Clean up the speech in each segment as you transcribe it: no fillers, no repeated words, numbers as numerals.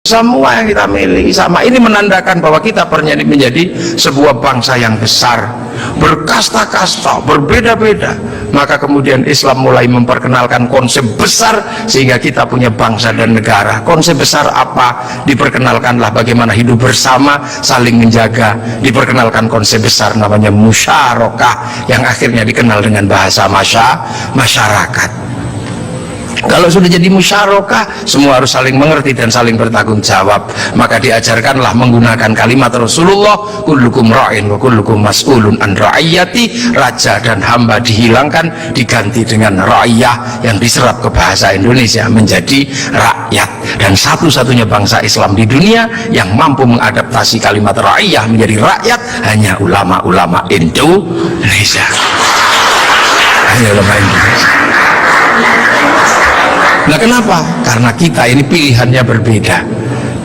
semua yang kita miliki sama. Ini menandakan bahwa kita menjadi sebuah bangsa yang besar, berkasta-kasta, berbeda-beda. Maka kemudian Islam mulai memperkenalkan konsep besar sehingga kita punya bangsa dan negara. Konsep besar apa? Diperkenalkanlah bagaimana hidup bersama, saling menjaga. Diperkenalkan konsep besar namanya musyarakah, yang akhirnya dikenal dengan bahasa masyarakat. Kalau sudah jadi musyarakah, semua harus saling mengerti dan saling bertanggung jawab. Maka diajarkanlah menggunakan kalimat Rasulullah, kullukum ra'in wa kullukum mas'ulun an ra'iyati. Raja dan hamba dihilangkan, diganti dengan ra'iyah, yang diserap ke bahasa Indonesia menjadi rakyat. Dan satu-satunya bangsa Islam di dunia yang mampu mengadaptasi kalimat ra'iyah menjadi rakyat hanya ulama-ulama Indonesia. Hanya ulama Indonesia. Nah, kenapa? Karena kita ini pilihannya berbeda.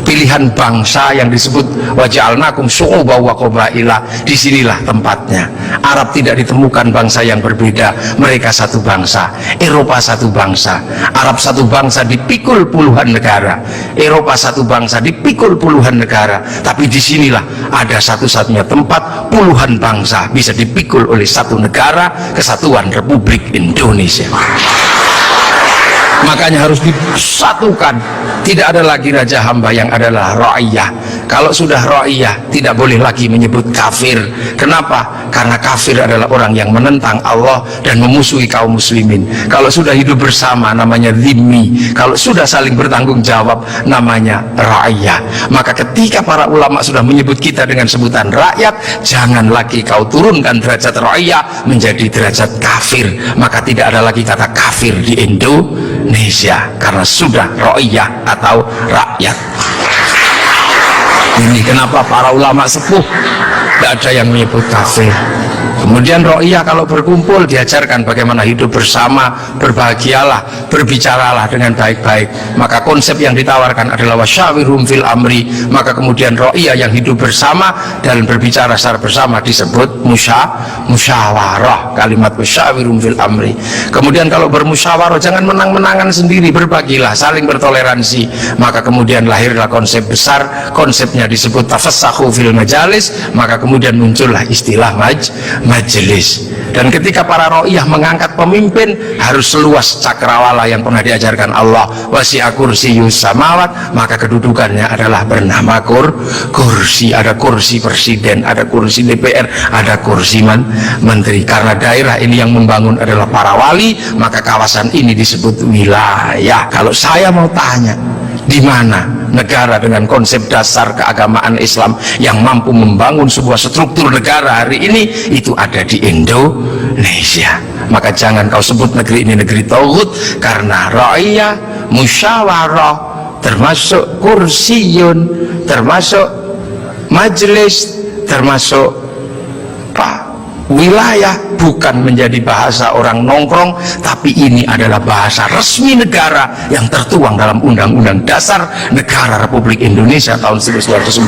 Pilihan bangsa yang disebut waja'alnakum syu'uban wa qabaila, disinilah tempatnya. Arab tidak ditemukan bangsa yang berbeda, mereka satu bangsa. Eropa satu bangsa, Arab satu bangsa dipikul puluhan negara, Eropa satu bangsa dipikul puluhan negara. Tapi disinilah ada satu-satunya tempat puluhan bangsa bisa dipikul oleh satu negara, Kesatuan Republik Indonesia. Makanya harus disatukan. Tidak ada lagi raja hamba, yang adalah ra'iyah. Kalau sudah ra'iyah, tidak boleh lagi menyebut kafir. Kenapa? Karena kafir adalah orang yang menentang Allah dan memusuhi kaum muslimin. Kalau sudah hidup bersama, namanya dhimmi. Kalau sudah saling bertanggung jawab, namanya ra'iyah. Maka ketika para ulama sudah menyebut kita dengan sebutan rakyat, jangan lagi kau turunkan derajat ra'iyah menjadi derajat kafir. Maka tidak ada lagi kata kafir di Indonesia, karena sudah ra'iyah atau rakyat. Ini kenapa para ulama sepuh tidak ada yang menyebut kafir. Kemudian ra'iyah kalau berkumpul diajarkan bagaimana hidup bersama, berbahagialah, berbicaralah dengan baik-baik. Maka konsep yang ditawarkan adalah wasyawirhum fil amri. Maka kemudian ra'iyah yang hidup bersama dan berbicara secara bersama disebut musyawarah. Kalimat wasyawirhum fil amri. Kemudian kalau bermusyawarah jangan menang-menangan sendiri, berbagilah, saling bertoleransi. Maka kemudian lahirlah konsep besar, konsepnya disebut tafassahu fil majalis. Maka kemudian muncullah istilah majelis. Dan ketika para ra'iyah mengangkat pemimpin, harus seluas cakrawala yang pernah diajarkan Allah, wasi'a kursiyus samawat. Maka kedudukannya adalah bernama kursi. Ada kursi presiden, ada kursi DPR, ada kursi menteri. Karena daerah ini yang membangun adalah para wali, maka kawasan ini disebut wilayah. Kalau saya mau tanya, di mana negara dengan konsep dasar keagamaan Islam yang mampu membangun sebuah struktur negara hari ini? Itu ada di Indonesia. Maka jangan kau sebut negeri ini negeri tauhid, karena ra'iyah, musyawarah, termasuk kursiyun, termasuk majelis, termasuk wilayah, bukan menjadi bahasa orang nongkrong, tapi ini adalah bahasa resmi negara yang tertuang dalam Undang-Undang Dasar Negara Republik Indonesia tahun 1945.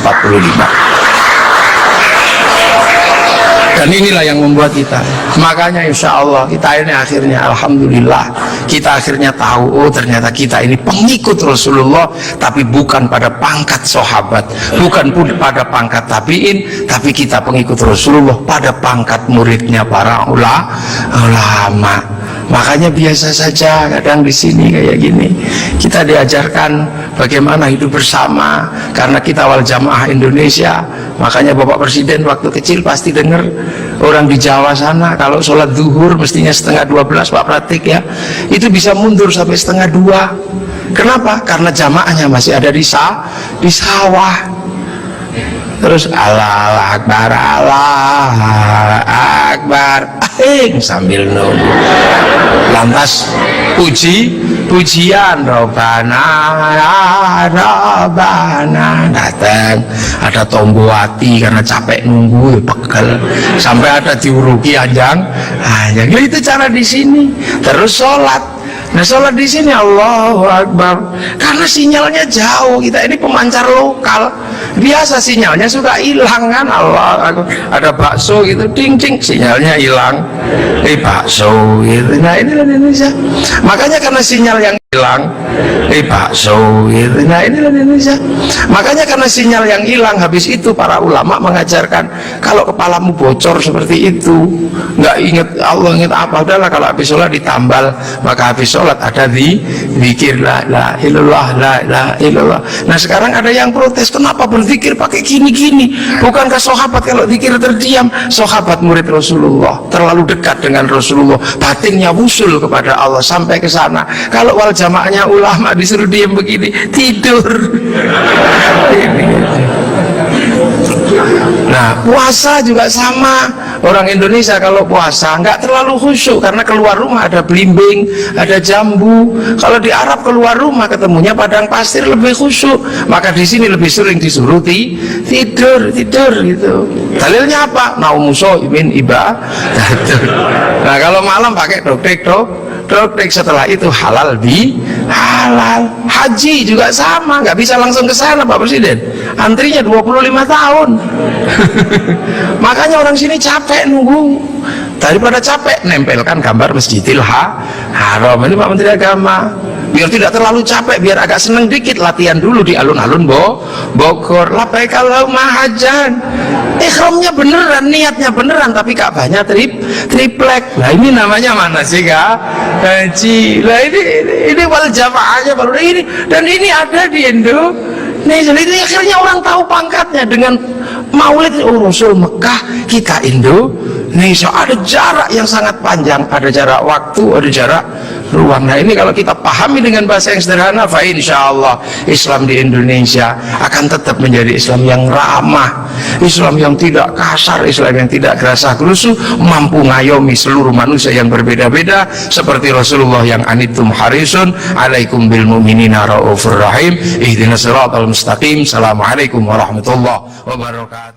Dan inilah yang membuat kita, makanya insya Allah kita ini akhirnya, alhamdulillah, kita akhirnya tahu, oh ternyata kita ini pengikut Rasulullah, tapi bukan pada pangkat sahabat, bukan pun pada pangkat tabiin, tapi kita pengikut Rasulullah pada pangkat muridnya para ulama. Makanya biasa saja kadang di sini kayak gini kita diajarkan bagaimana hidup bersama, karena kita wal jamaah Indonesia. Makanya Bapak Presiden waktu kecil pasti dengar orang di Jawa sana kalau sholat zuhur mestinya 11:30, Pak Pratik ya, itu bisa mundur sampai 1:30. Kenapa? Karena jamaahnya masih ada di sawah. Terus Allah Akbar, Allah Akbar, sambil nunggu. Lantas pujian Robbana datang, ada Tombowati karena capek nunggu, pegel, sampai ada diuruki anjang. Itu cara di sini. Terus sholat. Nah, sholat di sini Allahu Akbar, karena sinyalnya jauh. Kita ini pemancar lokal, biasa sinyalnya suka hilang kan. Allah Akbar, ada bakso gitu, ding ding, sinyalnya hilang. Bakso gitu. Nah, ini Indonesia. Makanya karena sinyal yang hilang bakso gitu. Nah inilah Indonesia. Makanya karena sinyal yang hilang, habis itu para ulama mengajarkan kalau kepalamu bocor seperti itu, nggak inget Allah, inget apa, udahlah kalau habis sholat ditambal, maka habis sholat ada zikir la ilaha illallah, la ilaha illallah. Nah sekarang ada yang protes, kenapa berzikir pakai gini-gini? Bukankah sahabat kalau zikir terdiam? Sahabat murid Rasulullah terlalu dekat dengan Rasulullah, batinnya wusul kepada Allah sampai ke sana. Kalau wal jamaahnya ulama disuruh diam begini, tidur. Nah puasa juga sama. Orang Indonesia kalau puasa nggak terlalu khusyuk karena keluar rumah ada belimbing, ada jambu. Kalau di Arab keluar rumah ketemunya padang pasir, lebih khusyuk. Maka di sini lebih sering disuruh tidur gitu. Dalilnya apa? Naumu shaimin ibadah. Nah kalau malam pakai doktek. Setelah itu halal halal. Haji juga sama, nggak bisa langsung ke sana Pak Presiden, antrinya 25 tahun. Makanya orang sini capek nunggu, daripada capek nempelkan gambar Masjidil Haram. Ini Pak Menteri Agama, biar tidak terlalu capek, biar agak seneng dikit, latihan dulu di alun-alun Bogor. Labbaik Allahumma hajjan, ikhramnya beneran, niatnya beneran, tapi Ka'bahnya triplek. Nah ini namanya mana sih Kak? Haji. Nah ini wal jamaahnya baru ini, dan ini ada di Indonesia. Ini akhirnya orang tahu pangkatnya dengan Maulid. Rasul Mekah, kita Indonesia. Ada jarak yang sangat panjang, ada jarak waktu, ada jarak ruang. Nah ini kalau kita pahami dengan bahasa yang sederhana, fa insyaallah Islam di Indonesia akan tetap menjadi Islam yang ramah, Islam yang tidak kasar, Islam yang tidak gerasa gerusu, mampu ngayomi seluruh manusia yang berbeda-beda, seperti Rasulullah yang anittum harisun alaikum bil mu'minina raufur rahim ihdinas siratal mustaqim. Assalamualaikum warahmatullahi wabarakatuh.